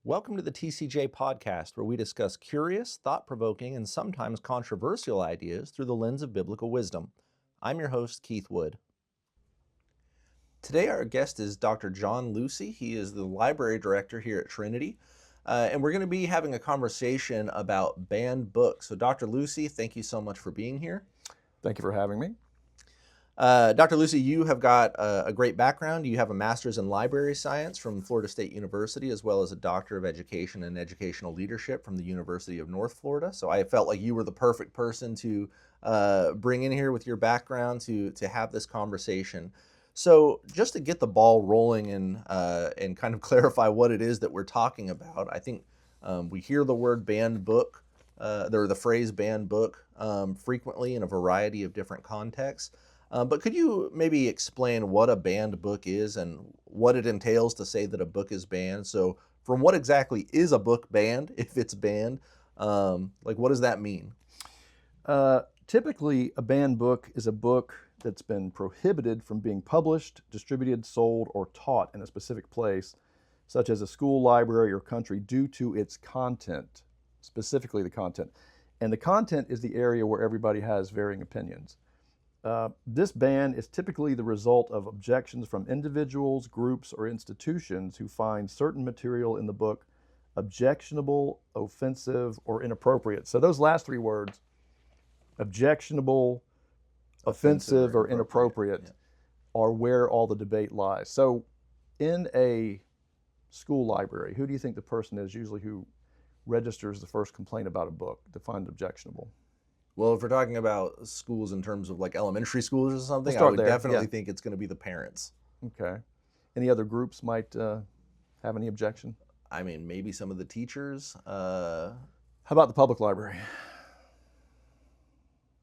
Welcome to the TCJ podcast, where we discuss curious, thought-provoking, and sometimes controversial ideas through the lens of biblical wisdom. I'm your host, Keith Wood. Today our guest is Dr. John Lucy. He is the library director here at Trinity, and we're going to be having a conversation about banned books. So Dr. Lucy, thank you so much for being here. Thank you for having me. Dr. Lucy, you have got a great background. You have a master's in library science from Florida State University, as well as a doctor of education and educational leadership from the University of North Florida. So I felt like you were the perfect person to bring in here with your background to have this conversation. So just to get the ball rolling and kind of clarify what it is that we're talking about, I think we hear the word banned book, or the phrase banned book frequently in a variety of different contexts. But could you maybe explain what a banned book is and what it entails to say that a book is banned? So from what exactly is a book banned, if it's banned, what does that mean? Typically, a banned book is a book that's been prohibited from being published, distributed, sold, or taught in a specific place, such as a school, library, or country, due to its content, specifically the content. And the content is the area where everybody has varying opinions. This ban is typically the result of objections from individuals, groups, or institutions who find certain material in the book objectionable, offensive, or inappropriate. So those last three words, objectionable, offensive, or inappropriate, are where all the debate lies. So in a school library, who do you think the person is usually who registers the first complaint about a book to find it objectionable? Well, if we're talking about schools in terms of like elementary schools or something, We'll I would there. definitely think it's going to be the parents. Okay. Any other groups might have any objection? I mean, maybe some of the teachers. How about the public library?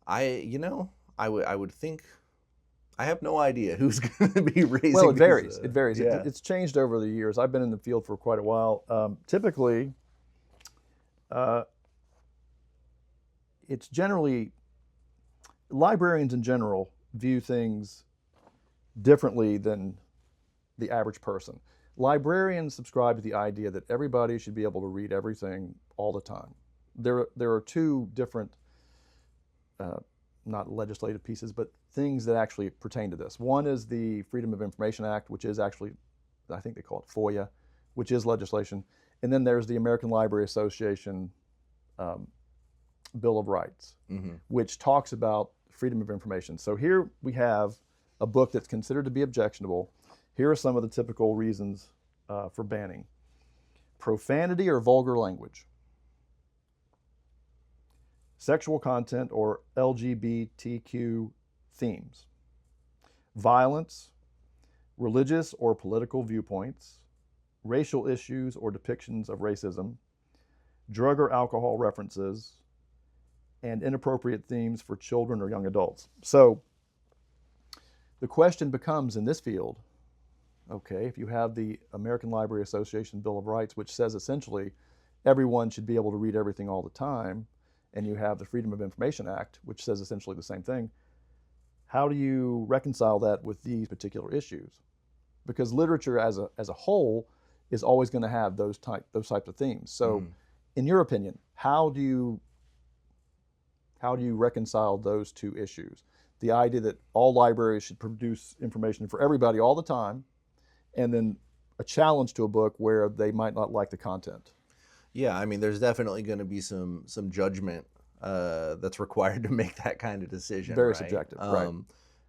I would think, I have no idea who's going to be raising. Well, it varies. It varies. Yeah. It's changed over the years. I've been in the field for quite a while. Typically, it's generally, librarians in general view things differently than the average person. Librarians subscribe to the idea that everybody should be able to read everything all the time. There are two different, not legislative pieces, but things that actually pertain to this. One is the Freedom of Information Act, which is actually, I think they call it FOIA, which is legislation. And then there's the American Library Association Bill of Rights, which talks about freedom of information. So here we have a book that's considered to be objectionable. Here are some of the typical reasons for banning. Profanity or vulgar language. Sexual content or LGBTQ themes. Violence, religious or political viewpoints, racial issues or depictions of racism, drug or alcohol references, and inappropriate themes for children or young adults. So the question becomes in this field, okay, if you have the American Library Association Bill of Rights, which says essentially everyone should be able to read everything all the time, and you have the Freedom of Information Act, which says essentially the same thing, how do you reconcile that with these particular issues? Because literature as a whole is always going to have those types of themes. So in your opinion, how do you reconcile those two issues? The idea that all libraries should produce information for everybody all the time, and then a challenge to a book where they might not like the content. Yeah, I mean, there's definitely going to be some judgment that's required to make that kind of decision. Very right? subjective, right.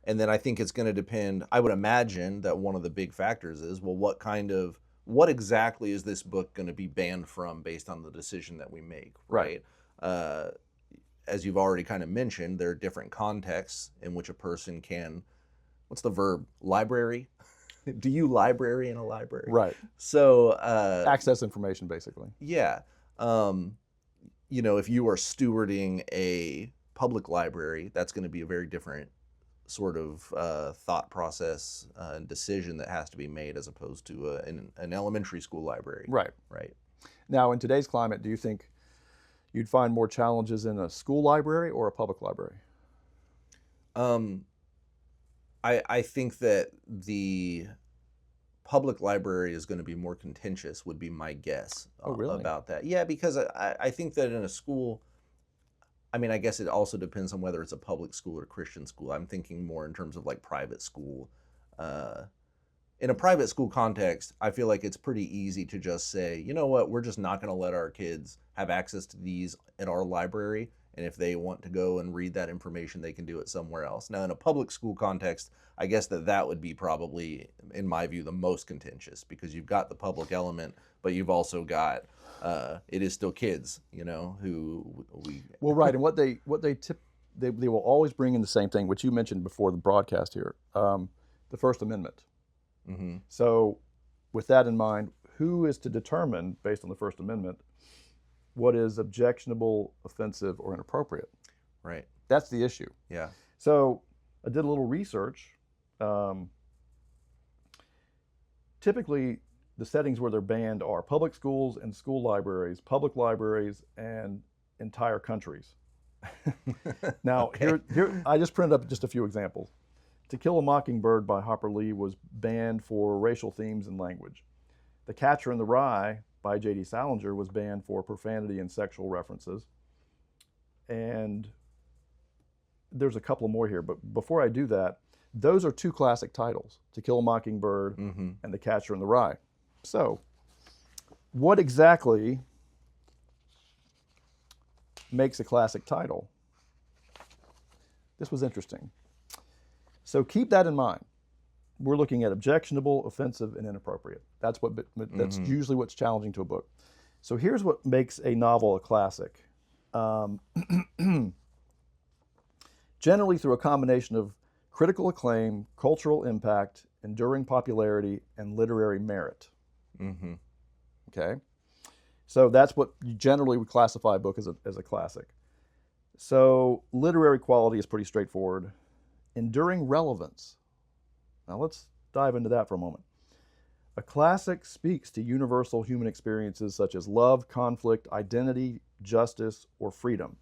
And then I think it's going to depend, I would imagine that one of the big factors is, well, what exactly is this book going to be banned from based on the decision that we make, right? As you've already kind of mentioned, there are different contexts in which a person can, what's the verb, library? Do you library in a library? Right. So access information, basically. Yeah. If you are stewarding a public library, that's going to be a very different sort of thought process and decision that has to be made as opposed to an elementary school library. Right. Right. Now, in today's climate, do you think you'd find more challenges in a school library or a public library? I think that the public library is going to be more contentious, would be my guess Oh, really? about that. Yeah, because I think that in a school, I mean, I guess it also depends on whether it's a public school or Christian school. I'm thinking more in terms of like private school. Uh, in a private school context, I feel like it's pretty easy to just say, you know what, we're just not going to let our kids have access to these at our library. And if they want to go and read that information, they can do it somewhere else. Now, in a public school context, I guess that would be probably, in my view, the most contentious, because you've got the public element, but you've also got it is still kids, who we. Well, right, and they will always bring in the same thing, which you mentioned before the broadcast here, the First Amendment. Mm-hmm. So, with that in mind, who is to determine, based on the First Amendment, what is objectionable, offensive, or inappropriate? Right. That's the issue. Yeah. So, I did a little research. Typically, the settings where they're banned are public schools and school libraries, public libraries, and entire countries. Now, Okay. here I just printed up just a few examples. To Kill a Mockingbird by Harper Lee was banned for racial themes and language. The Catcher in the Rye by J.D. Salinger was banned for profanity and sexual references. And there's a couple more here, but before I do that, those are two classic titles, To Kill a Mockingbird Mm-hmm. and The Catcher in the Rye. So, what exactly makes a classic title? This was interesting. So keep that in mind. We're looking at objectionable, offensive, and inappropriate. That's usually what's challenging to a book. So here's what makes a novel a classic. Generally through a combination of critical acclaim, cultural impact, enduring popularity, and literary merit. Mm-hmm. Okay? So that's what you generally would classify a book as a classic. So literary quality is pretty straightforward. Enduring relevance. Now let's dive into that for a moment. A classic speaks to universal human experiences such as love, conflict, identity, justice, or freedom.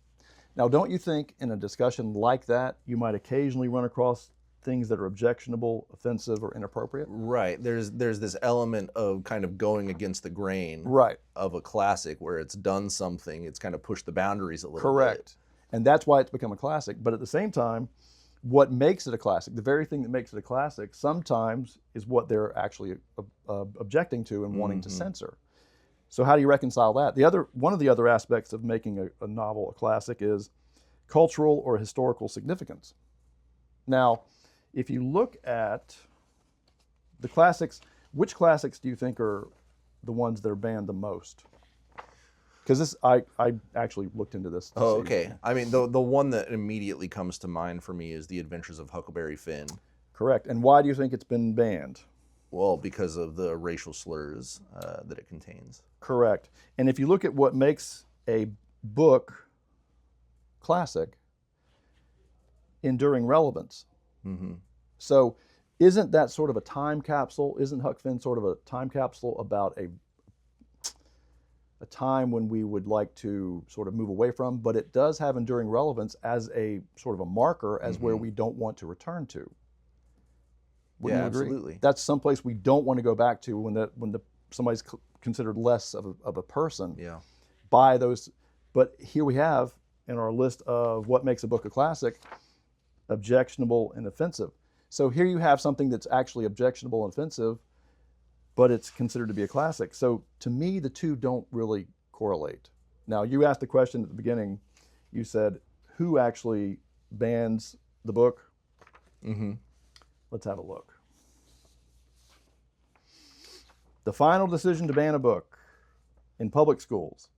Now, don't you think in a discussion like that, you might occasionally run across things that are objectionable, offensive, or inappropriate? Right. There's this element of kind of going against the grain Right. of a classic where it's done something, it's kind of pushed the boundaries a little bit. Correct. And that's why it's become a classic. But at the same time, what makes it a classic, the very thing that makes it a classic, sometimes is what they're actually objecting to and wanting to censor. So how do you reconcile that? One of the other aspects of making a novel a classic is cultural or historical significance. Now, if you look at the classics, which classics do you think are the ones that are banned the most? Because I actually looked into this. Oh, okay. I mean, the one that immediately comes to mind for me is The Adventures of Huckleberry Finn. Correct. And why do you think it's been banned? Well, because of the racial slurs that it contains. Correct. And if you look at what makes a book classic, enduring relevance. Mm-hmm. So isn't that sort of a time capsule? Isn't Huck Finn sort of a time capsule about a time when we would like to sort of move away from, but it does have enduring relevance as a sort of a marker as where we don't want to return to. Wouldn't you agree? Absolutely. That's someplace we don't want to go back to when somebody's considered less of a person. Yeah. By those, but here we have in our list of what makes a book a classic, objectionable and offensive. So here you have something that's actually objectionable and offensive, but it's considered to be a classic. So to me, the two don't really correlate. Now, you asked the question at the beginning. You said, who actually bans the book? Mm-hmm. Let's have a look. The final decision to ban a book in public schools,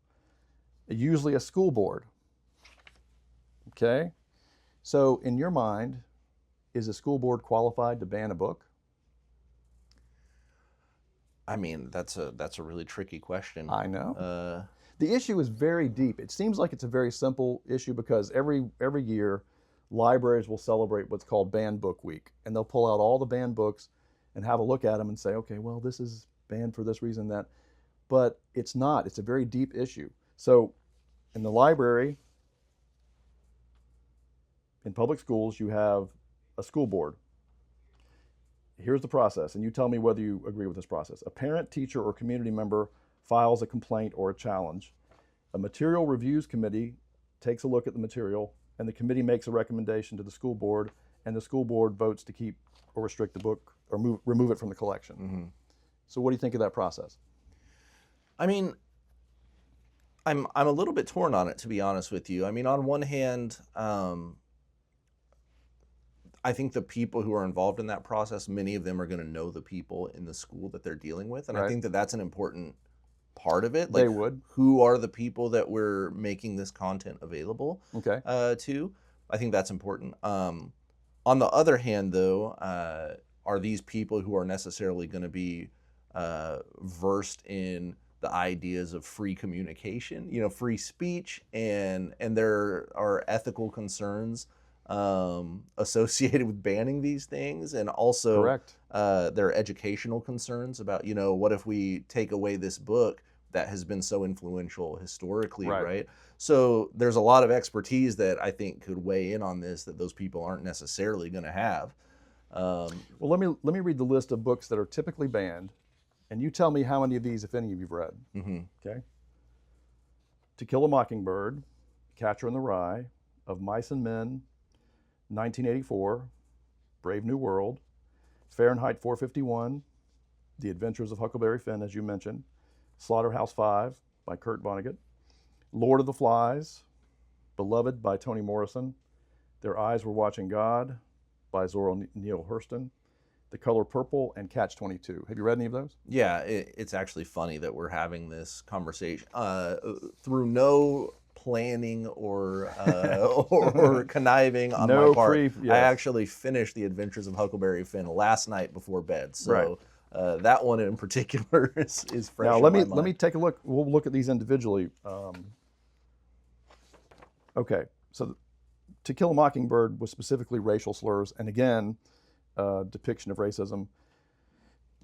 usually a school board. Okay? So in your mind, is a school board qualified to ban a book? I mean, that's a really tricky question. I know. The issue is very deep. It seems like it's a very simple issue because every year libraries will celebrate what's called Banned Book Week, and they'll pull out all the banned books and have a look at them and say, okay, well, this is banned for this reason, that. But it's not. It's a very deep issue. So in the library, in public schools, you have a school board. Here's the process, and you tell me whether you agree with this process. A parent, teacher, or community member files a complaint or a challenge. A material reviews committee takes a look at the material, and the committee makes a recommendation to the school board, and the school board votes to keep or restrict the book or remove it from the collection. Mm-hmm. So what do you think of that process? I mean, I'm a little bit torn on it, to be honest with you. I mean, on one hand, I think the people who are involved in that process, many of them are going to know the people in the school that they're dealing with, and I think that that's an important part of it. Like, They would. Who are the people that we're making this content available to? I think that's important. On the other hand, though, are these people who are necessarily going to be versed in the ideas of free communication, free speech, and there are ethical concerns associated with banning these things, and also there are educational concerns about, what if we take away this book that has been so influential historically, right? So there's a lot of expertise that I think could weigh in on this that those people aren't necessarily going to have. Well, let me read the list of books that are typically banned, and you tell me how many of these, if any, of you've read. Mm-hmm. Okay. To Kill a Mockingbird, Catcher in the Rye, Of Mice and Men, 1984, Brave New World, Fahrenheit 451, The Adventures of Huckleberry Finn, as you mentioned, Slaughterhouse-Five by Kurt Vonnegut, Lord of the Flies, Beloved by Toni Morrison, Their Eyes Were Watching God by Zora Neale Hurston, The Color Purple, and Catch-22. Have you read any of those? Yeah, it's actually funny that we're having this conversation through no planning or conniving on my part. I actually finished The Adventures of Huckleberry Finn last night before bed, so that one in particular is fresh. Now let me take a look. We'll look at these individually. Okay, so To Kill a Mockingbird was specifically racial slurs, and again, depiction of racism.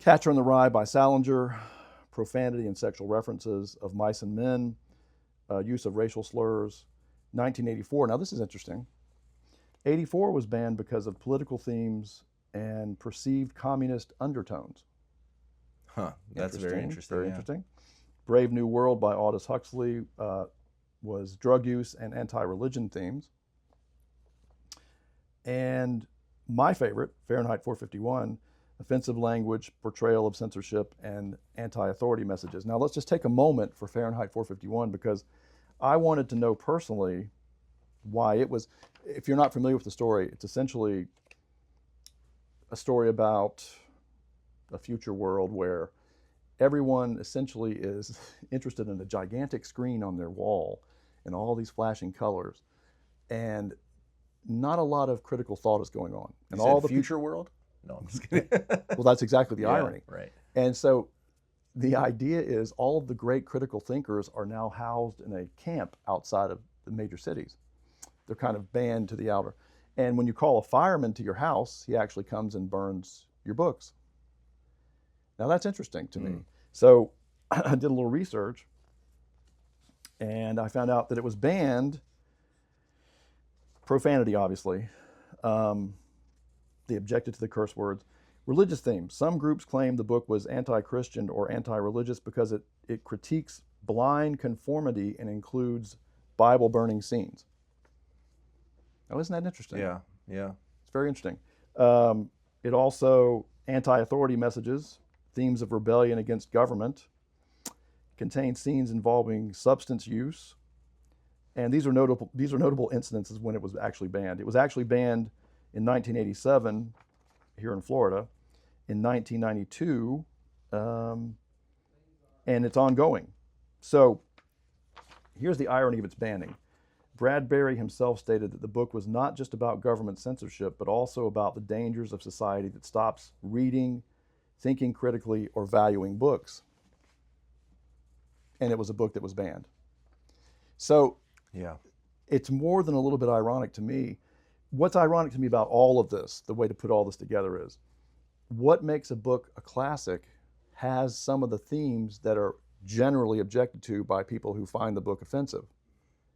Catcher in the Rye by Salinger, profanity and sexual references. Of Mice and Men, use of racial slurs. 1984, now this is interesting. 84 was banned because of political themes and perceived communist undertones. Huh, that's very interesting. Very interesting. Brave New World by Aldous Huxley was drug use and anti-religion themes. And my favorite, Fahrenheit 451, offensive language, portrayal of censorship, and anti-authority messages. Now let's just take a moment for Fahrenheit 451 because I wanted to know personally why it was. If you're not familiar with the story, it's essentially a story about a future world where everyone essentially is interested in a gigantic screen on their wall and all these flashing colors, and not a lot of critical thought is going on. And all the future world? No, I'm just kidding. Well, that's exactly the irony. Right. And so the idea is all of the great critical thinkers are now housed in a camp outside of the major cities. They're kind of banned to the outer. And when you call a fireman to your house, he actually comes and burns your books. Now that's interesting to me. So I did a little research and I found out that it was banned, profanity obviously, they objected to the curse words, religious themes. Some groups claim the book was anti-Christian or anti-religious because it critiques blind conformity and includes Bible burning scenes. Now isn't that interesting? Yeah. It's very interesting. It also, anti-authority messages, themes of rebellion against government, contains scenes involving substance use, and these are notable incidences when it was actually banned. It was actually banned in 1987 here in Florida, in 1992, and it's ongoing. So here's the irony of its banning. Bradbury himself stated that the book was not just about government censorship, but also about the dangers of society that stops reading, thinking critically, or valuing books. And it was a book that was banned. So it's more than a little bit ironic to me. What's ironic to me about all of this, the way to put all this together is, what makes a book a classic has some of the themes that are generally objected to by people who find the book offensive.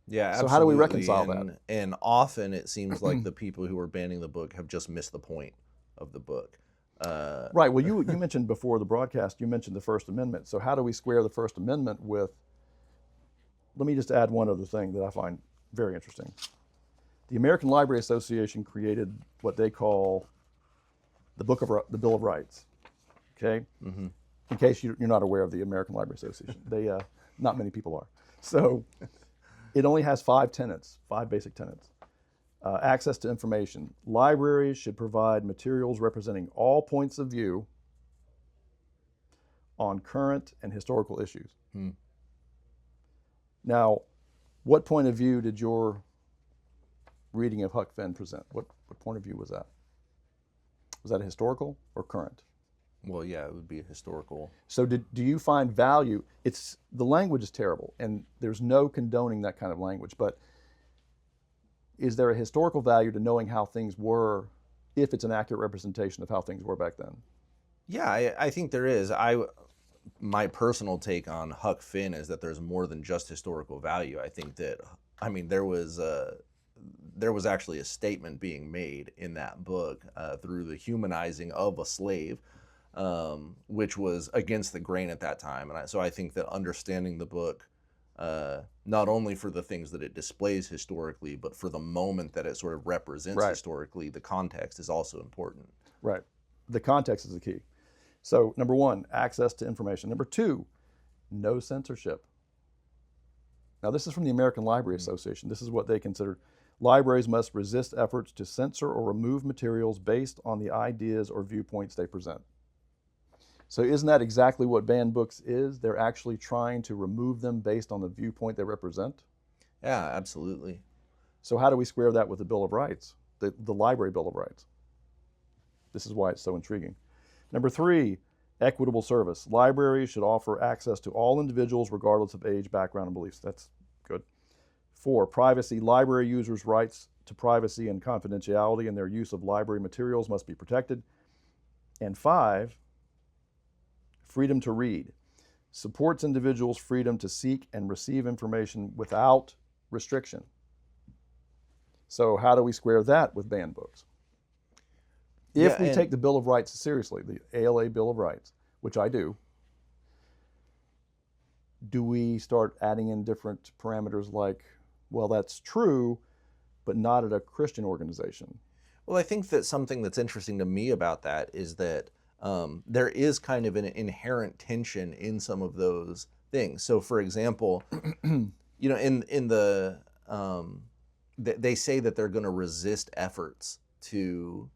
Yeah, absolutely. So how do we reconcile that? And often it seems like the people who are banning the book have just missed the point of the book. Right. Well, you mentioned before the broadcast, you mentioned the First Amendment. So how do we square the First Amendment with, let me just add one other thing that I find very interesting. The American Library Association created what they call the Bill of Rights. Okay? Mm-hmm. In case you're not aware of the American Library Association. They, not many people are. So it only has 5 tenets, 5 basic tenets. Access to information. Libraries should provide materials representing all points of view on current and historical issues. Hmm. Now, what point of view did your reading of Huck Finn present? What point of view was that? Was that a historical or current? Well, yeah, it would be a historical. So do you find value? The language is terrible, and there's no condoning that kind of language, but is there a historical value to knowing how things were if it's an accurate representation of how things were back then? Yeah, I think there is. My personal take on Huck Finn is that there's more than just historical value. I think that, I mean, there was actually a statement being made in that book through the humanizing of a slave, which was against the grain at that time. And so I think that understanding the book, not only for the things that it displays historically, but for the moment that it sort of represents historically, the context is also important. Right. The context is the key. So, number 1, access to information. Number 2, no censorship. Now, this is from the American Library Association. This is what they consider. Libraries must resist efforts to censor or remove materials based on the ideas or viewpoints they present. So isn't that exactly what banned books is? They're actually trying to remove them based on the viewpoint they represent? Yeah, absolutely. So how do we square that with the Bill of Rights, the Library Bill of Rights? This is why it's so intriguing. Number 3, equitable service. Libraries should offer access to all individuals regardless of age, background, and beliefs. That's good. 4, privacy. Library users' rights to privacy and confidentiality in their use of library materials must be protected. And 5, freedom to read. Supports individuals' freedom to seek and receive information without restriction. So how do we square that with banned books? If we take the Bill of Rights seriously, the ALA Bill of Rights, which I do we start adding in different parameters like, well, that's true, but not at a Christian organization? Well, I think that something that's interesting to me about that is that there is kind of an inherent tension in some of those things. So, for example, you know, in the they say that they're going to resist efforts to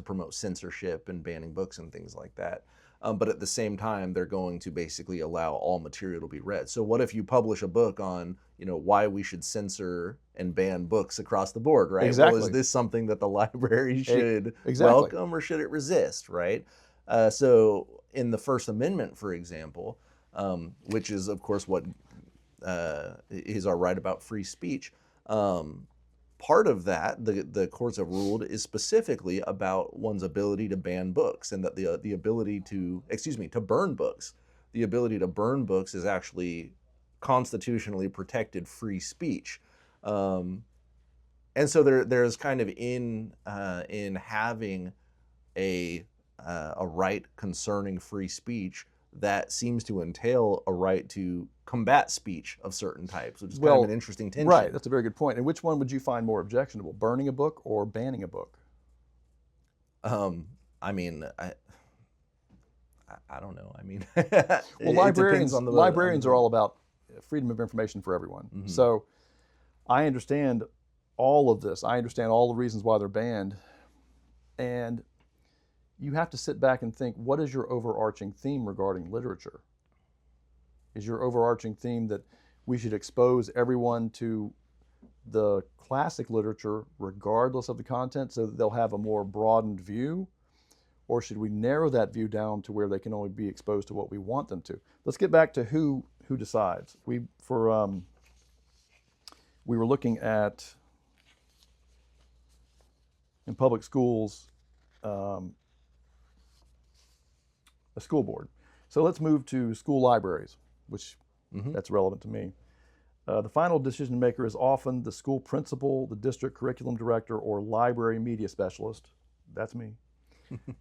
promote censorship and banning books and things like that. But at the same time, they're going to basically allow all material to be read. So what if you publish a book on, you know, why we should censor and ban books across the board, right? Exactly. Well, is this something that the library should welcome or should it resist, right? So in the First Amendment, for example, which is, of course, what is our right about free speech, part of that, the courts have ruled, is specifically about one's ability to ban books, and that the ability to burn books. The ability to burn books is actually constitutionally protected free speech. And so there's kind of in having a right concerning free speech that seems to entail a right to combat speech of certain types, which is kind of an interesting tension. Right, that's a very good point. And which one would you find more objectionable, burning a book or banning a book? I mean, I don't know. I mean, well, librarians are all about freedom of information for everyone. Mm-hmm. So I understand all of this. I understand all the reasons why they're banned. And you have to sit back and think, what is your overarching theme regarding literature? Is your overarching theme that we should expose everyone to the classic literature regardless of the content so that they'll have a more broadened view? Or should we narrow that view down to where they can only be exposed to what we want them to? Let's get back to who decides. We were looking at, in public schools, a school board. So let's move to school libraries, which that's relevant to me. The final decision maker is often the school principal, the district curriculum director, or library media specialist. That's me.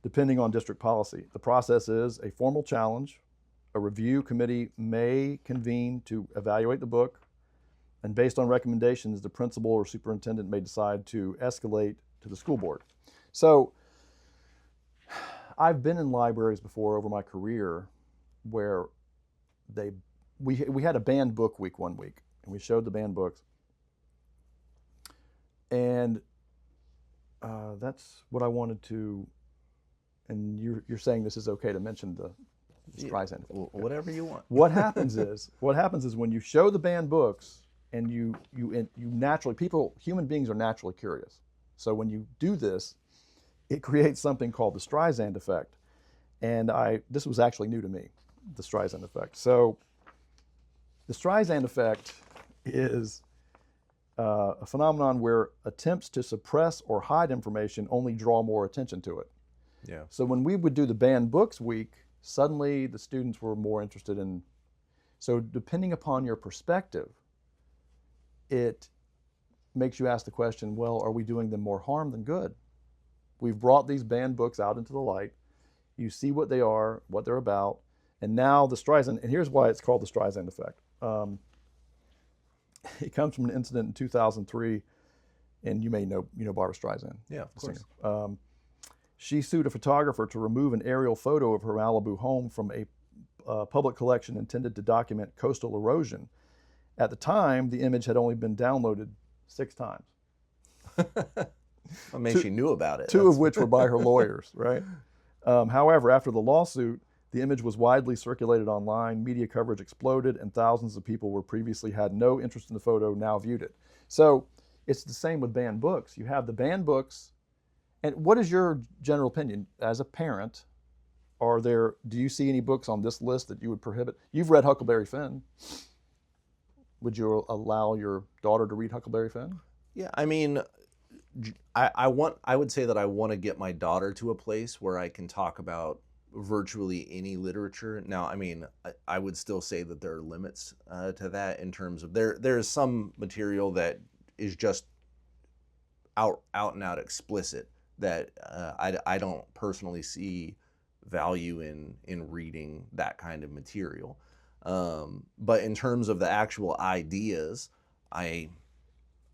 depending on district policy. The process is a formal challenge. A review committee may convene to evaluate the book, and based on recommendations, the principal or superintendent may decide to escalate to the school board. So I've been in libraries before over my career where we had a banned book week one week, and we showed the banned books, and that's what I wanted to. And you're saying this is okay to mention the Streisand effect. Whatever you want. What happens is when you show the banned books, and you naturally, human beings are naturally curious. So when you do this, it creates something called the Streisand effect. And this was actually new to me, the Streisand effect. So the Streisand effect is a phenomenon where attempts to suppress or hide information only draw more attention to it. Yeah. So when we would do the banned books week, suddenly the students were more interested in. So depending upon your perspective, it makes you ask the question, well, are we doing them more harm than good? We've brought these banned books out into the light. You see what they are, what they're about, and now the Streisand, and here's why it's called the Streisand effect. It comes from an incident in 2003, and you may know Barbara Streisand. Yeah, of course. She sued a photographer to remove an aerial photo of her Malibu home from a public collection intended to document coastal erosion. At the time, the image had only been downloaded 6 times. I mean, she knew about it. Two of which were by her lawyers, right? However, after the lawsuit, the image was widely circulated online, media coverage exploded, and thousands of people who previously had no interest in the photo now viewed it. So it's the same with banned books. You have the banned books, and what is your general opinion as a parent? Do you see any books on this list that you would prohibit? You've read Huckleberry Finn. Would you allow your daughter to read Huckleberry Finn? Yeah, I mean, I would say that I want to get my daughter to a place where I can talk about virtually any literature. Now, I mean, I would still say that there are limits to that in terms of there's some material that is just out and out explicit that I don't personally see value in reading that kind of material. But in terms of the actual ideas, I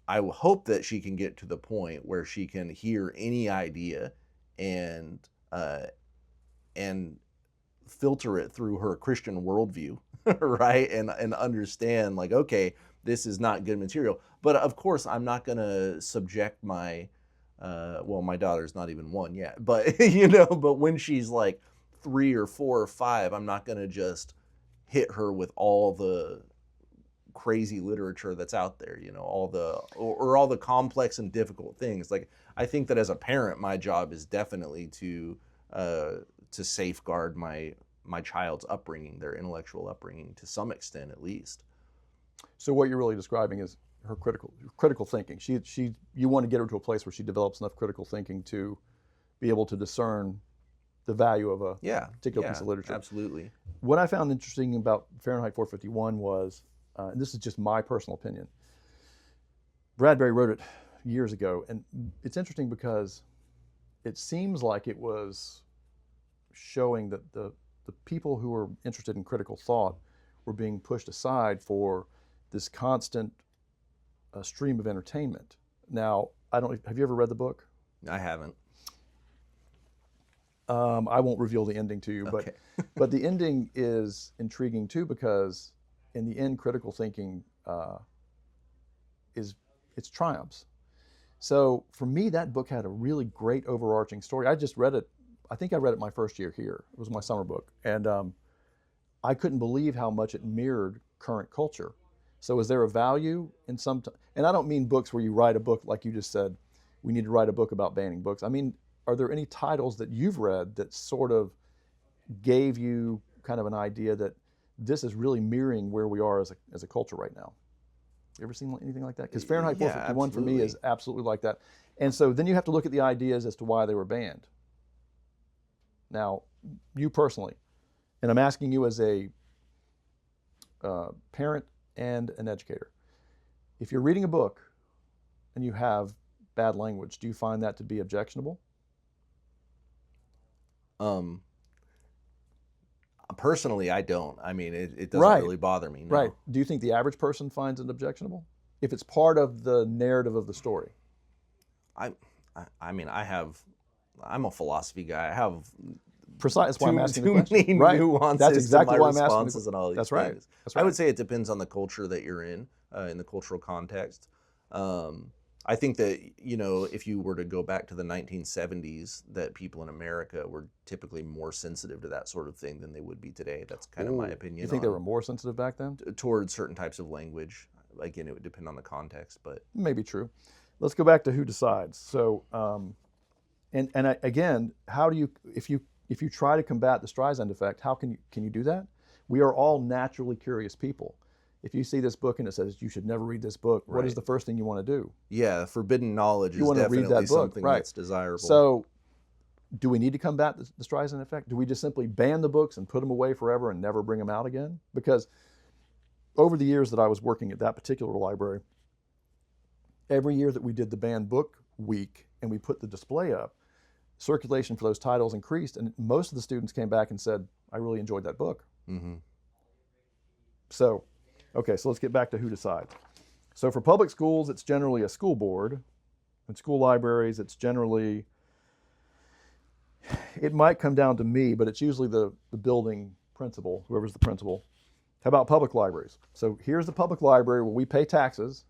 hope that she can get to the point where she can hear any idea and filter it through her Christian worldview, right? And understand, like, okay, this is not good material. But of course, I'm not going to subject my daughter's not even 1 yet, but but when she's like 3 or 4 or 5, I'm not going to just hit her with all the crazy literature that's out there, all the complex and difficult things. Like, I think that as a parent, my job is definitely to safeguard my child's upbringing, their intellectual upbringing, to some extent at least. So what you're really describing is her critical thinking. You want to get her to a place where she develops enough critical thinking to be able to discern the value of a particular piece of literature. Absolutely. What I found interesting about Fahrenheit 451 was, and this is just my personal opinion, Bradbury wrote it years ago, and it's interesting because it seems like it was showing that the people who were interested in critical thought were being pushed aside for this constant stream of entertainment. Now, have you ever read the book? I haven't. I won't reveal the ending to you, Okay. but the ending is intriguing too, because in the end, critical thinking it's triumphs. So for me, that book had a really great overarching story. I just read it. I think I read it my first year here. It was my summer book, and I couldn't believe how much it mirrored current culture. So is there a value in and I don't mean books where you write a book like you just said, we need to write a book about banning books. I mean, are there any titles that you've read that sort of gave you kind of an idea that this is really mirroring where we are as a culture right now? You ever seen anything like that? Because Fahrenheit 451 for me is absolutely like that. And so then you have to look at the ideas as to why they were banned. Now, you personally, and I'm asking you as a parent and an educator, if you're reading a book and you have bad language, do you find that to be objectionable? Um, Personally, I don't. I mean, it doesn't Right. really bother me. No. Right. Do you think the average person finds it objectionable if it's part of the narrative of the story? I mean, I'm a philosophy guy. I have Precise. That's why I'm asking the too question. many Right. nuances That's exactly to my why I'm asking the responses and all these That's right. things. That's I right. would say it depends on the culture that you're in the cultural context. I think that, if you were to go back to the 1970s, that people in America were typically more sensitive to that sort of thing than they would be today. That's kind of my opinion. You think they were more sensitive back then? Towards certain types of language. Again, it would depend on the context, but Maybe true. Let's go back to who decides. So, again, how do you, if you try to combat the Streisand effect, how can you do that? We are all naturally curious people. If you see this book and it says you should never read this book, what is the first thing you want to do? Yeah, forbidden knowledge You is want to read definitely that book, something right? that's desirable. So, do we need to combat the Streisand effect? Do we just simply ban the books and put them away forever and never bring them out again? Because over the years that I was working at that particular library, every year that we did the banned book week and we put the display up, circulation for those titles increased, and most of the students came back and said, I really enjoyed that book. Mm-hmm. So, okay, so let's get back to who decides. So for public schools, it's generally a school board. In school libraries, it's generally, it might come down to me, but it's usually the building principal, whoever's the principal. How about public libraries? So here's the public library where we pay taxes.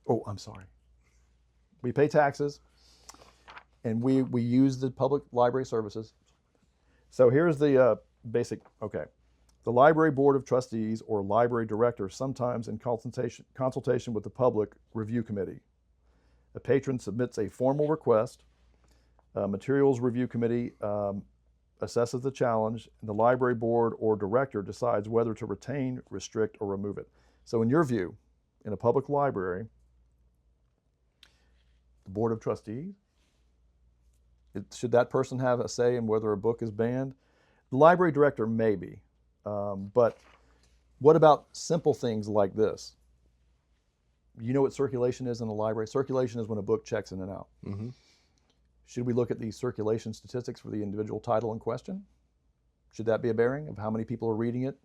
Oh, I'm sorry. We pay taxes, and we use the public library services. So here's the basic, okay. The library board of trustees or library director, sometimes in consultation with the public review committee. A patron submits a formal request. Materials review committee assesses the challenge, and the library board or director decides whether to retain, restrict, or remove it. So in your view, in a public library, the board of trustees, should that person have a say in whether a book is banned? The library director maybe, but what about simple things like this? You know what circulation is in a library? Circulation is when a book checks in and out. Mm-hmm. Should we look at the circulation statistics for the individual title in question? Should that be a bearing of how many people are reading it?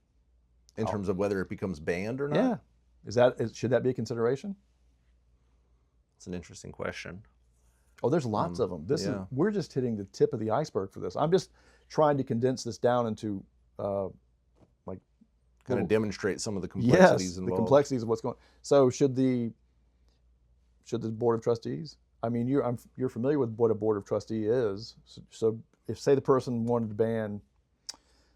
In terms of whether it becomes banned or not? Yeah. Should that be a consideration? It's an interesting question. Oh, there's lots of them. We're just hitting the tip of the iceberg for this. I'm just trying to condense this down into kind of demonstrate some of the complexities involved. The complexities of what's going on. So should the board of trustees? I mean, you're familiar with what a board of trustee is. So if, say, the person wanted to ban,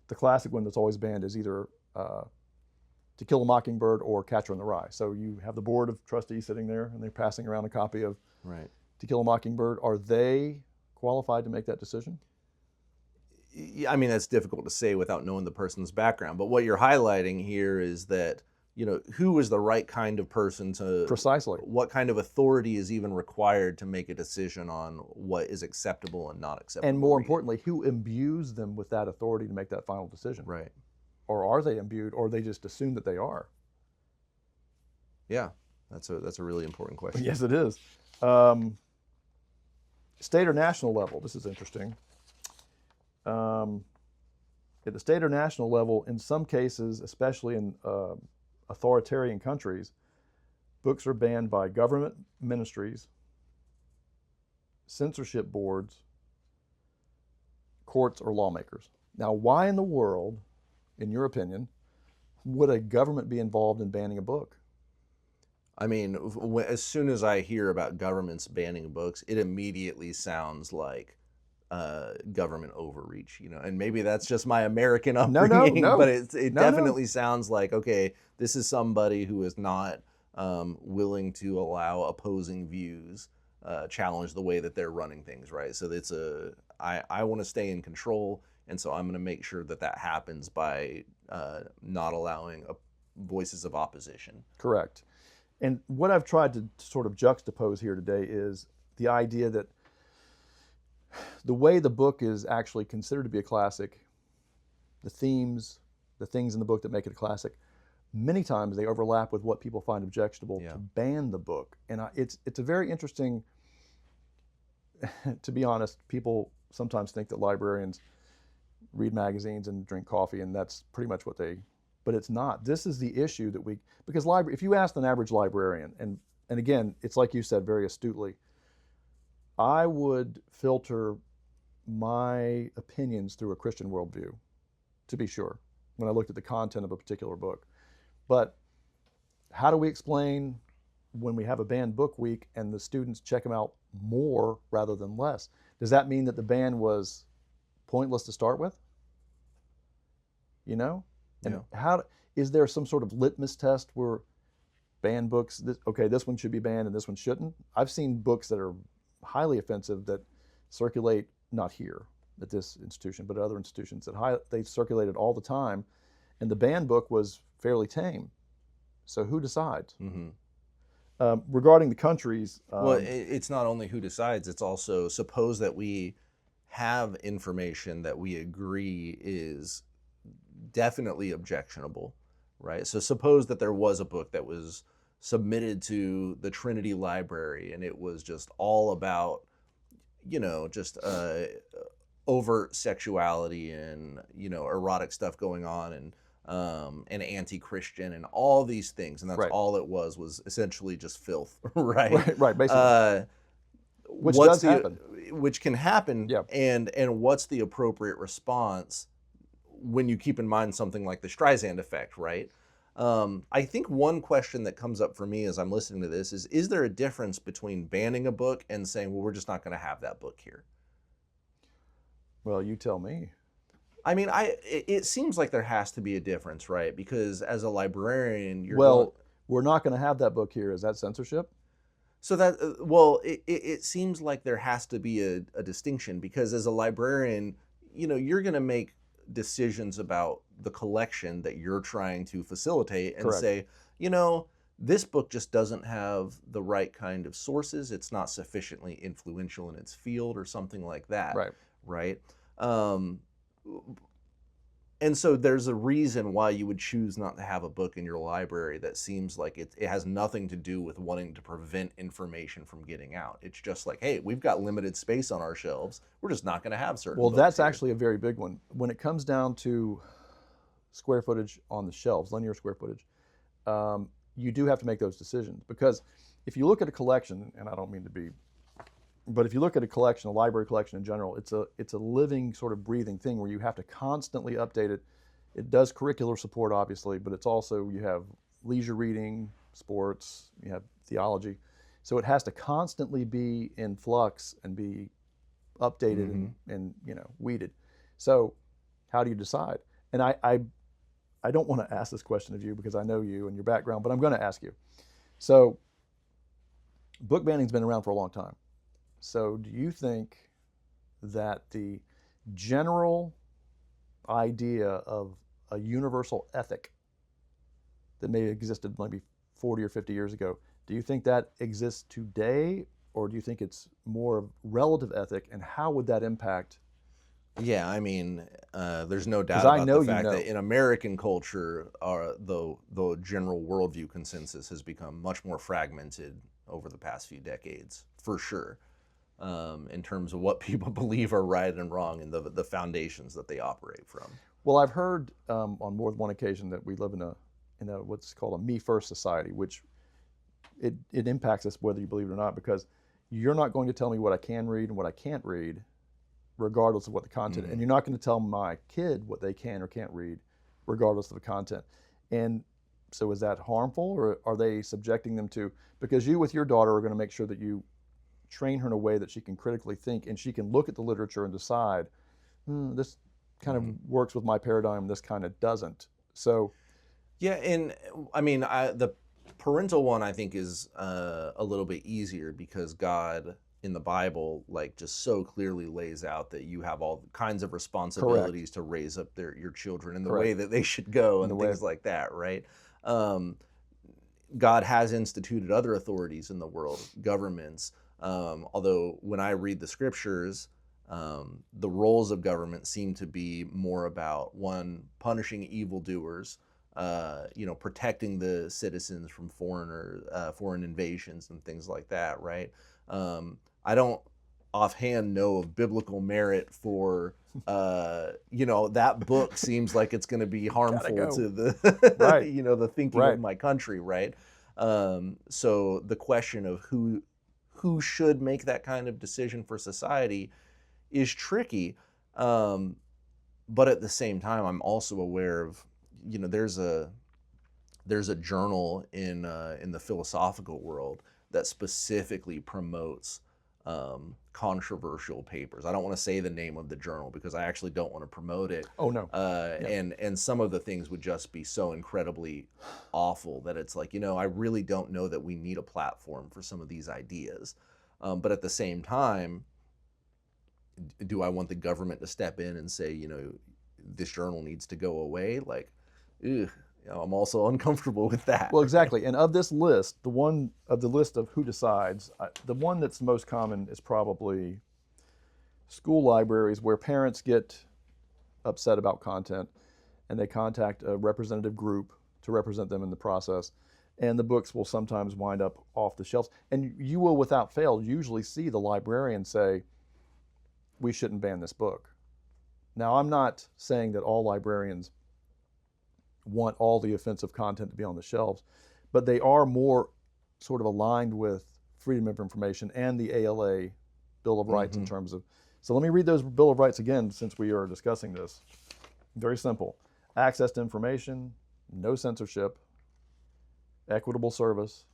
the classic one that's always banned is either To Kill a Mockingbird or Catcher in the Rye. So you have the board of trustees sitting there, and they're passing around a copy of To Kill a Mockingbird. Are they qualified to make that decision? I mean, that's difficult to say without knowing the person's background. But what you're highlighting here is that, who is the right kind of person to... Precisely. What kind of authority is even required to make a decision on what is acceptable and not acceptable? And more importantly, who imbues them with that authority to make that final decision? Right. Or are they imbued, or they just assume that they are? Yeah, that's a really important question. Yes, it is. State or national level, this is interesting. At the state or national level, in some cases, especially in authoritarian countries, books are banned by government ministries, censorship boards, courts, or lawmakers. Now, why in the world, in your opinion, would a government be involved in banning a book? I mean, as soon as I hear about governments banning books, it immediately sounds like government overreach, and maybe that's just my American upbringing, No. but it definitely sounds like, okay, this is somebody who is not willing to allow opposing views challenge the way that they're running things, right? So it's I want to stay in control, and so I'm going to make sure that happens by not allowing voices of opposition. Correct. And what I've tried to sort of juxtapose here today is the idea that the way the book is actually considered to be a classic, the themes, the things in the book that make it a classic, many times they overlap with what people find objectionable to ban the book. And it's a very interesting, to be honest, people sometimes think that librarians read magazines and drink coffee, and that's pretty much what they. But it's not. This is the issue that because if you ask an average librarian, and again, it's like you said very astutely, I would filter my opinions through a Christian worldview, to be sure, when I looked at the content of a particular book. But how do we explain when we have a banned book week and the students check them out more rather than less? Does that mean that the ban was pointless to start with? You know? And Yeah. is there some sort of litmus test where banned books, this one should be banned and this one shouldn't? I've seen books that are highly offensive that circulate, not here at this institution, but at other institutions, that they circulated all the time, and the banned book was fairly tame. So who decides? Mm-hmm. Regarding the countries, Well, it's not only who decides, it's also suppose that we have information that we agree is definitely objectionable, right? So suppose that there was a book that was submitted to the Trinity Library and it was just all about, just overt sexuality and, erotic stuff going on and anti-Christian and all these things. And that's right, all it was essentially just filth, right? right, basically, which does happen. Which can happen. Yeah. And what's the appropriate response when you keep in mind something like the Streisand effect, right? I think one question that comes up for me as I'm listening to this is there a difference between banning a book and saying, well, we're just not going to have that book here? Well, you tell me. I mean, it seems like there has to be a difference, right? Because as a librarian, we're not going to have that book here. Is that censorship? So it seems like there has to be a distinction, because as a librarian, you're going to make decisions about the collection that you're trying to facilitate and Correct. say, this book just doesn't have the right kind of sources. It's not sufficiently influential in its field or something like that. Right. Right. And so there's a reason why you would choose not to have a book in your library that seems like it has nothing to do with wanting to prevent information from getting out. It's just like, hey, we've got limited space on our shelves. We're just not going to have certain Well, books that's here. actually a very big one. When it comes down to square footage on the shelves, linear square footage, you do have to make those decisions. Because if you look at a collection, and I don't mean to be, but if you look at a collection, a library collection in general, it's a living, sort of breathing thing where you have to constantly update it. It does curricular support, obviously, but it's also, you have leisure reading, sports, you have theology. So it has to constantly be in flux and be updated and weeded. So how do you decide? And I don't want to ask this question of you because I know you and your background, but I'm going to ask you. So book banning's been around for a long time. So do you think that the general idea of a universal ethic that may have existed maybe 40 or 50 years ago, do you think that exists today, or do you think it's more of relative ethic, and how would that impact? Yeah, I mean, there's no doubt about the fact that in American culture, the general worldview consensus has become much more fragmented over the past few decades, for sure, in terms of what people believe are right and wrong and the foundations that they operate from. Well, I've heard on more than one occasion that we live in a what's called a me first society, which it impacts us whether you believe it or not, because you're not going to tell me what I can read and what I can't read, regardless of what the content, and you're not going to tell my kid what they can or can't read, regardless of the content. And so is that harmful, or are they subjecting them to, because you with your daughter are going to make sure that you train her in a way that she can critically think and she can look at the literature and decide, this kind of works with my paradigm, this kind of doesn't. So yeah, and I mean, the parental one I think is a little bit easier, because God in the Bible just so clearly lays out that you have all kinds of responsibilities to raise up your children in the way that they should go and things like that, right? God has instituted other authorities in the world, governments. Although when I read the scriptures, the roles of government seem to be more about, one, punishing evildoers, protecting the citizens from foreign invasions and things like that, right? I don't offhand know of biblical merit for, that book seems like it's going to be harmful go. to the, Right. the thinking Right. of my country, right? So the question of who should make that kind of decision for society is tricky. But at the same time, I'm also aware of, there's a journal in the philosophical world that specifically promotes controversial papers. I don't want to say the name of the journal because I actually don't want to promote it. Oh no. And some of the things would just be so incredibly awful that it's like, I really don't know that we need a platform for some of these ideas. But at the same time, do I want the government to step in and say, this journal needs to go away? Like, ugh, I'm also uncomfortable with that. Well, exactly. And of this list, the list of who decides, the one that's most common is probably school libraries, where parents get upset about content and they contact a representative group to represent them in the process. And the books will sometimes wind up off the shelves. And you will, without fail, usually see the librarian say, we shouldn't ban this book. Now, I'm not saying that all librarians want all the offensive content to be on the shelves, but they are more sort of aligned with freedom of information and the ALA Bill of Rights in terms of. So let me read those Bill of Rights again since we are discussing this. Very simple. Access to information, no censorship, equitable service,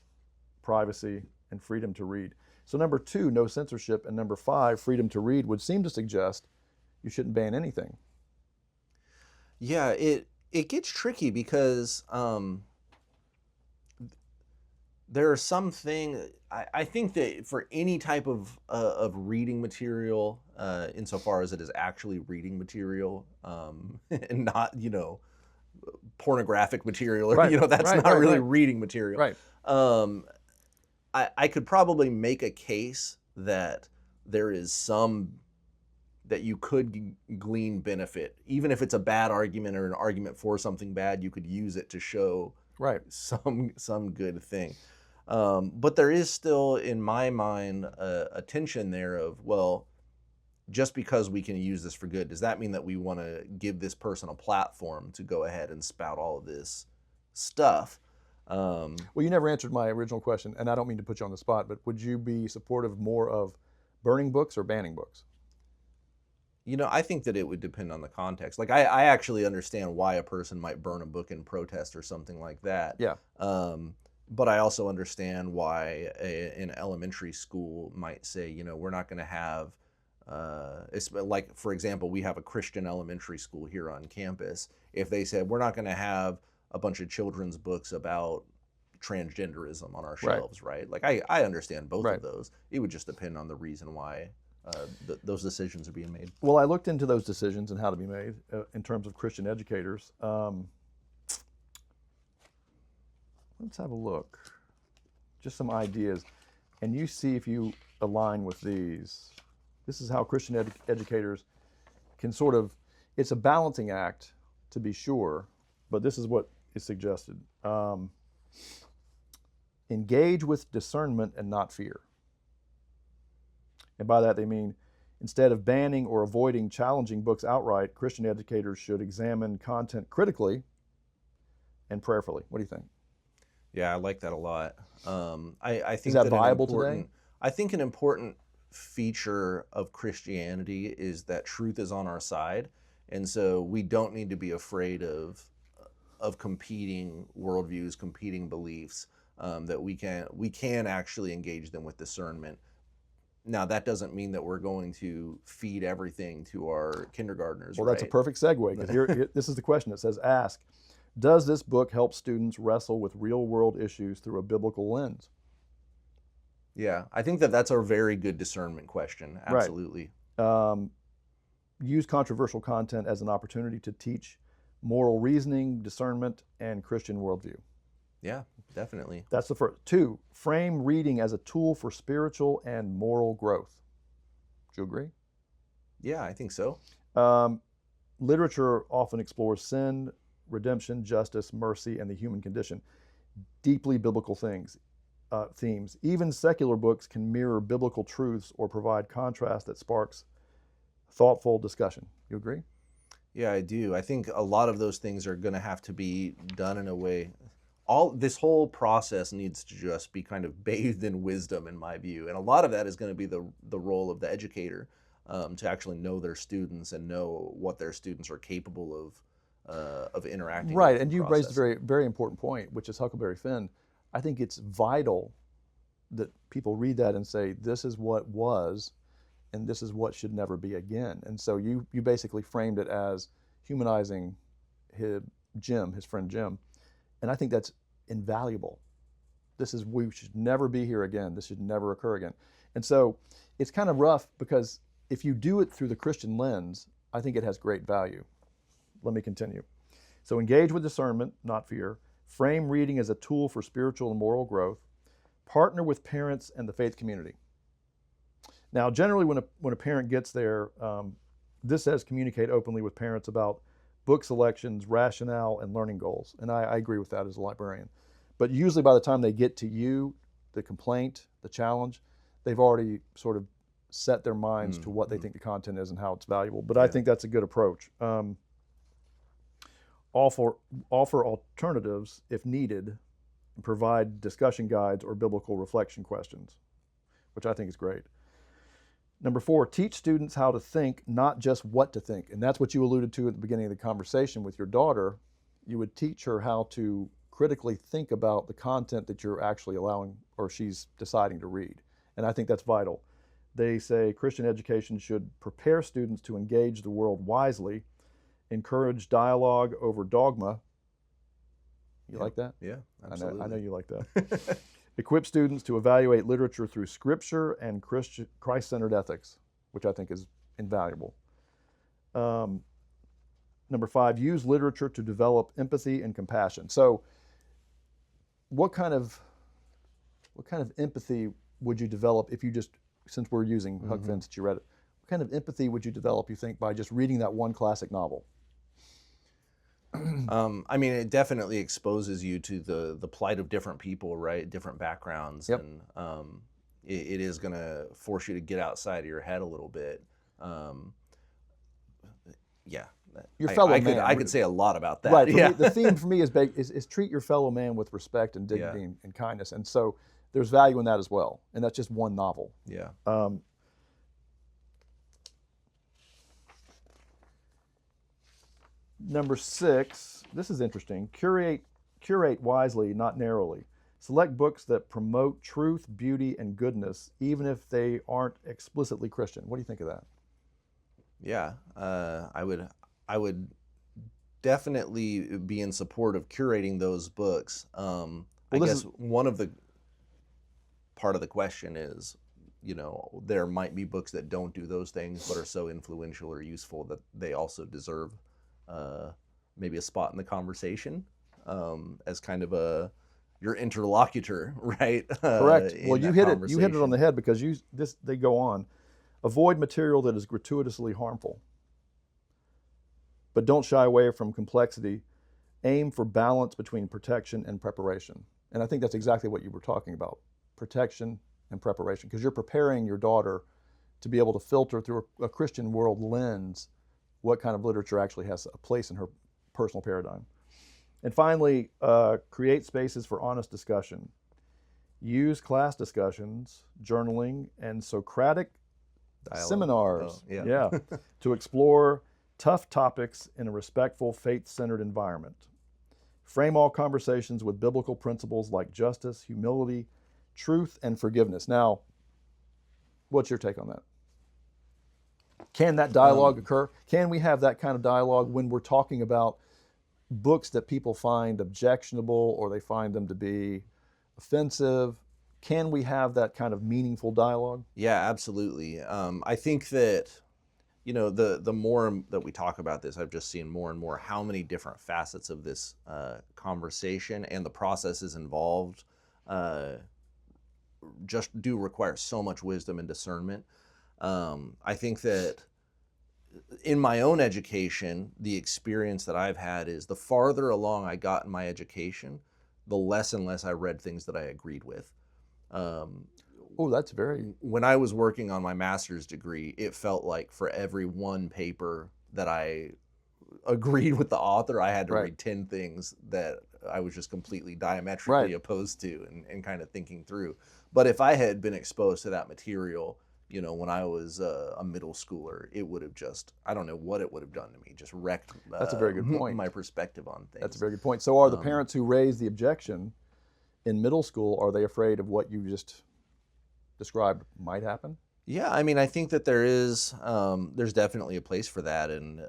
privacy, and freedom to read. So number 2, no censorship, and number 5, freedom to read, would seem to suggest you shouldn't ban anything. Yeah, it gets tricky because there are some things. I think that for any type of reading material, insofar as it is actually reading material, and not pornographic material, or Right, that's right, not right, really right. reading material. Right. I could probably make a case that there is some that you could glean benefit, even if it's a bad argument or an argument for something bad. You could use it to show Right. some good thing. But there is still, in my mind, a tension there of, well, just because we can use this for good, does that mean that we want to give this person a platform to go ahead and spout all of this stuff? Well, you never answered my original question, and I don't mean to put you on the spot, but would you be supportive more of burning books or banning books? I think that it would depend on the context. Like, I actually understand why a person might burn a book in protest or something like that. Yeah. But I also understand why an elementary school might say, we're not going to have, it's like, for example, we have a Christian elementary school here on campus. If they said, we're not going to have a bunch of children's books about transgenderism on our shelves, right? Like, I understand both of those. It would just depend on the reason why those decisions are being made. Well, I looked into those decisions and how to be made in terms of Christian educators. Let's have a look. Just some ideas. And you see if you align with these. This is how Christian educators can sort of, it's a balancing act to be sure, but this is what is suggested. Engage with discernment and not fear. And by that they mean, instead of banning or avoiding challenging books outright, Christian educators should examine content critically and prayerfully. What do you think? Yeah, I like that a lot. I think is that viable today? I think an important feature of Christianity is that truth is on our side, and so we don't need to be afraid of competing worldviews, competing beliefs. That we can actually engage them with discernment. Now, that doesn't mean that we're going to feed everything to our kindergartners. Well, right? That's a perfect segue, because this is the question. It says, ask, does this book help students wrestle with real-world issues through a biblical lens? Yeah, I think that's a very good discernment question. Absolutely. Right. Use controversial content as an opportunity to teach moral reasoning, discernment, and Christian worldview. Yeah, definitely. That's the first. 2, frame reading as a tool for spiritual and moral growth. Do you agree? Yeah, I think so. Literature often explores sin, redemption, justice, mercy, and the human condition. Deeply biblical things. themes. Even secular books can mirror biblical truths or provide contrast that sparks thoughtful discussion. You agree? Yeah, I do. I think a lot of those things are going to have to be done in a way. This whole process needs to just be kind of bathed in wisdom, in my view, and a lot of that is going to be the role of the educator, to actually know their students and know what their students are capable of interacting Right, with and and you raised a processing. very, very important point, which is Huckleberry Finn. I think it's vital that people read that and say, this is what was, and this is what should never be again. And so you basically framed it as humanizing his friend Jim, and I think that's invaluable. We should never be here again. This should never occur again. And so it's kind of rough because if you do it through the Christian lens, I think it has great value. Let me continue. So engage with discernment, not fear. Frame reading as a tool for spiritual and moral growth. Partner with parents and the faith community. Now, generally, when a parent gets there, this says communicate openly with parents about book selections, rationale, and learning goals. And I agree with that as a librarian. But usually by the time they get to you, the complaint, the challenge, they've already sort of set their minds to what they think the content is and how it's valuable. But I think that's a good approach. Offer alternatives if needed, and provide discussion guides or biblical reflection questions, which I think is great. Number 4, teach students how to think, not just what to think. And that's what you alluded to at the beginning of the conversation with your daughter. You would teach her how to critically think about the content that you're actually allowing or she's deciding to read. And I think that's vital. They say Christian education should prepare students to engage the world wisely, encourage dialogue over dogma. You like that? Yeah, absolutely. I know you like that. Equip students to evaluate literature through scripture and Christ-centered ethics, which I think is invaluable. Number 5, use literature to develop empathy and compassion. So what kind of empathy would you develop if you just, since we're using Huck Finn, since you read it, what kind of empathy would you develop, you think, by just reading that one classic novel? I mean, it definitely exposes you to the plight of different people, right? Different backgrounds, Yep. and it is going to force you to get outside of your head a little bit. Yeah, Your fellow man. I could say a lot about that. Right. Yeah. Me, the theme for me is treat your fellow man with respect and dignity Yeah. and kindness. And so there's value in that as well. And that's just one novel. Yeah. Number 6, this is interesting. Curate wisely, not narrowly. Select books that promote truth, beauty, and goodness, even if they aren't explicitly Christian. What do you think of that? Yeah. I would definitely be in support of curating those books. I guess one of the part of the question is, there might be books that don't do those things but are so influential or useful that they also deserve maybe a spot in the conversation, as kind of your interlocutor, right? Correct. Well, you hit it on the conversation. head because they go on. Avoid material that is gratuitously harmful. But don't shy away from complexity. Aim for balance between protection and preparation. And I think that's exactly what you were talking about, protection and preparation, because you're preparing your daughter to be able to filter through a Christian world lens what kind of literature actually has a place in her personal paradigm. And finally, create spaces for honest discussion. Use class discussions, journaling, and Socratic Dialogue. seminars Oh, yeah. to explore tough topics in a respectful, faith-centered environment. Frame all conversations with biblical principles like justice, humility, truth, and forgiveness. Now, what's your take on that? Can that dialogue occur? Can we have that kind of dialogue when we're talking about books that people find objectionable or they find them to be offensive? Can we have that kind of meaningful dialogue? Yeah, absolutely. I think that, the more that we talk about this, I've just seen more and more how many different facets of this conversation and the processes involved just do require so much wisdom and discernment. I think that in my own education, the experience that I've had is the farther along I got in my education, the less and less I read things that I agreed with. Oh, that's very. When I was working on my master's degree, it felt like for every one paper that I agreed with the author, I had to Right. read 10 things that I was just completely diametrically Right. opposed to and kind of thinking through. But if I had been exposed to that material, when I was a middle schooler, it would have just, I don't know what it would have done to me, just wrecked That's a very good point. my perspective on That's a things. very good point. So, are the Um, parents who raise the objection in middle school, are they afraid of what you just described might happen? Yeah, I mean, I think that there's definitely a place for that, and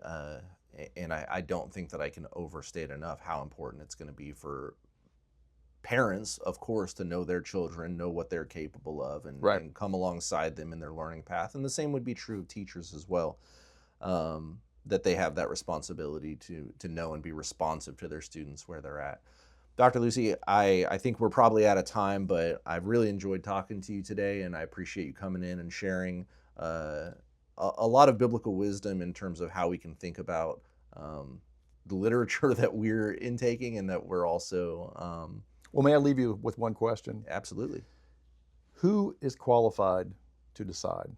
I don't think that I can overstate enough how important it's going to be for parents, of course, to know their children, know what they're capable of, Right. and come alongside them in their learning path. And the same would be true of teachers as well, that they have that responsibility to know and be responsive to their students where they're at. Dr. Lucy, I think we're probably out of time, but I've really enjoyed talking to you today, and I appreciate you coming in and sharing a lot of biblical wisdom in terms of how we can think about the literature that we're intaking and that we're also Well, may I leave you with one question? absolutely. Who is qualified to decide?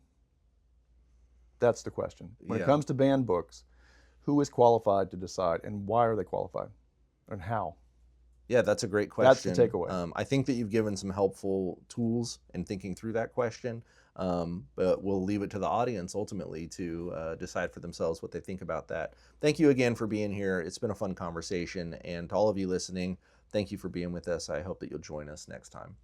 That's the question. When it Yeah. comes to banned books, who is qualified to decide and why are they qualified and how? Yeah, that's a great That's the question. takeaway. I think that you've given some helpful tools in thinking through that question, but we'll leave it to the audience ultimately to decide for themselves what they think about that. Thank you again for being here. It's been a fun conversation. And to all of you listening, thank you for being with us. I hope that you'll join us next time.